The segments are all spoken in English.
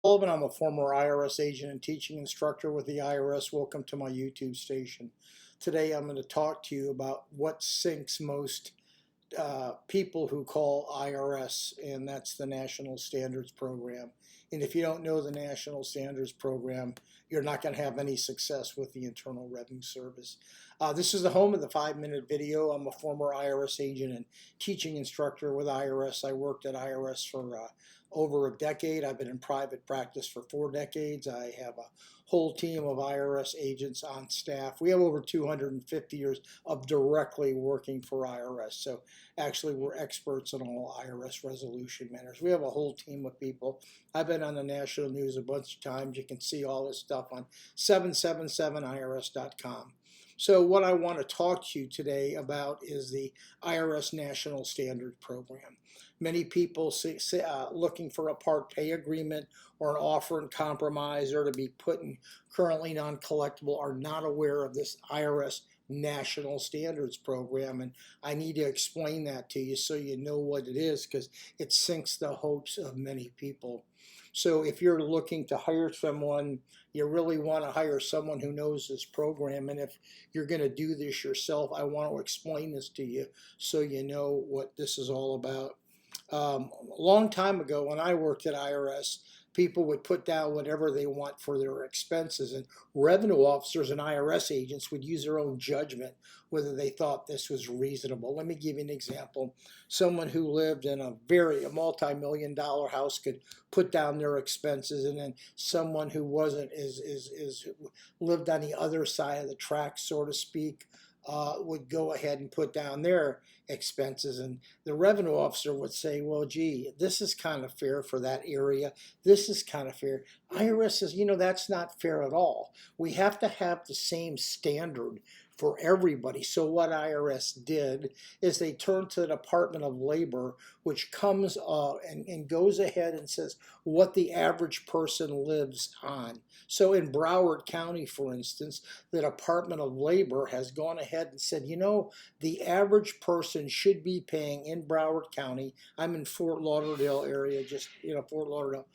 Sullivan. I'm a former IRS agent and teaching instructor with the IRS. Welcome to my YouTube station. Today I'm going to talk to you about what sinks most people who call IRS, and that's the National Standards Program. And if you don't know the National Standards Program, you're not going to have any success with the Internal Revenue Service. This is the home of the 5-minute video. I'm a former IRS agent and teaching instructor with IRS. I worked at IRS for over a decade. I've been in private practice for 4 decades. I have a whole team of IRS agents on staff. We have over 250 years of directly working for IRS. So actually, we're experts in all IRS resolution matters. We have a whole team of people. I've been on the national news a bunch of times. You can see all this stuff on 777irs.com. So what I want to talk to you today about is the IRS National Standards Program. Many people looking for a part pay agreement or an offer in compromise or to be put in currently non-collectible are not aware of this IRS National Standards Program, and I need to explain that to you so you know what it is, because it sinks the hopes of many people. So if you're looking to hire someone, you really want to hire someone who knows this program, and if you're going to do this yourself, I want to explain this to you so you know what this is all about. A long time ago when I worked at IRS, people would put down whatever they want for their expenses, and revenue officers and IRS agents would use their own judgment whether they thought this was reasonable. Let me give you an example. Someone who lived in a multi-million-dollar house could put down their expenses, and then someone who wasn't lived on the other side of the tracks, so to speak, would go ahead and put down their expenses, and the revenue officer would say, well, gee, this is kind of fair for that area. This is kind of fair. IRS says, that's not fair at all. We have to have the same standard for everybody. So what IRS did is they turned to the Department of Labor, which comes and goes ahead and says what the average person lives on. So in Broward County, for instance, the Department of Labor has gone ahead and said, the average person should be paying in Broward County. I'm in Fort Lauderdale area, just, Fort Lauderdale.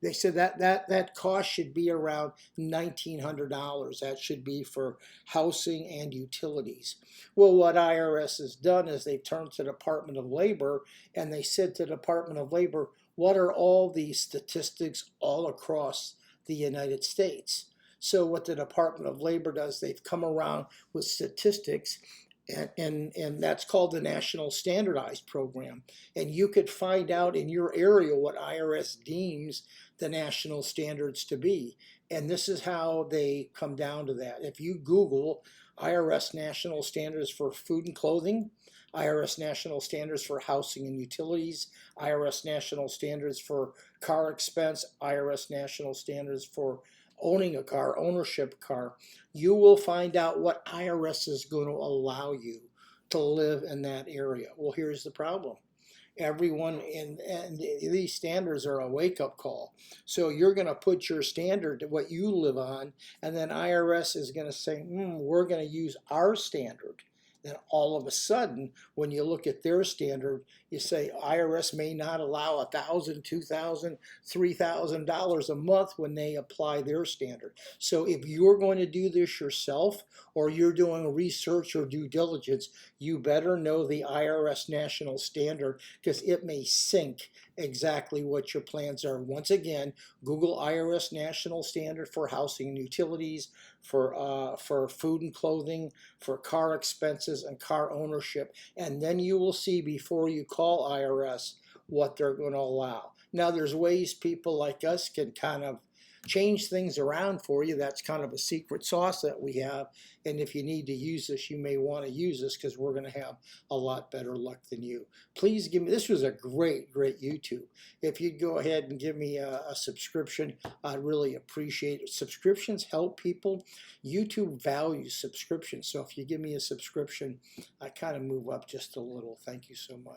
They said that cost should be around $1,900. That should be for housing and utilities. Well, what IRS has done is they've turned to the Department of Labor and they said to the Department of Labor, what are all these statistics all across the United States? So what the Department of Labor does, they've come around with statistics, and that's called the National Standardized Program. And you could find out in your area what IRS deems the national standards to be. And this is how they come down to that. If you Google IRS National Standards for Food and Clothing, IRS National Standards for Housing and Utilities, IRS National Standards for Car Expense, IRS National Standards for owning a car, ownership car, you will find out what IRS is going to allow you to live in that area. Well, here's the problem. Everyone and these standards are a wake-up call. So you're going to put your standard to what you live on, and then IRS is going to say, we're going to use our standard. Then all of a sudden, when you look at their standard, you say IRS may not allow $1,000, $2,000, $3,000 a month when they apply their standard. So if you're going to do this yourself, or you're doing research or due diligence, you better know the IRS national standard, because it may sink exactly what your plans are. Once again, Google IRS National Standard for Housing and Utilities, for food and clothing, for car expenses and car ownership, and then you will see before you call IRS what they're going to allow. Now, there's ways people like us can kind of change things around for you. That's kind of a secret sauce that we have, and if you need to use this, you may want to use this, because we're going to have a lot better luck than you. Please give me, this was a great YouTube. If you'd go ahead and give me a subscription, I'd really appreciate it. Subscriptions help people. YouTube values subscriptions, so if you give me a subscription, I kind of move up just a little. Thank you so much.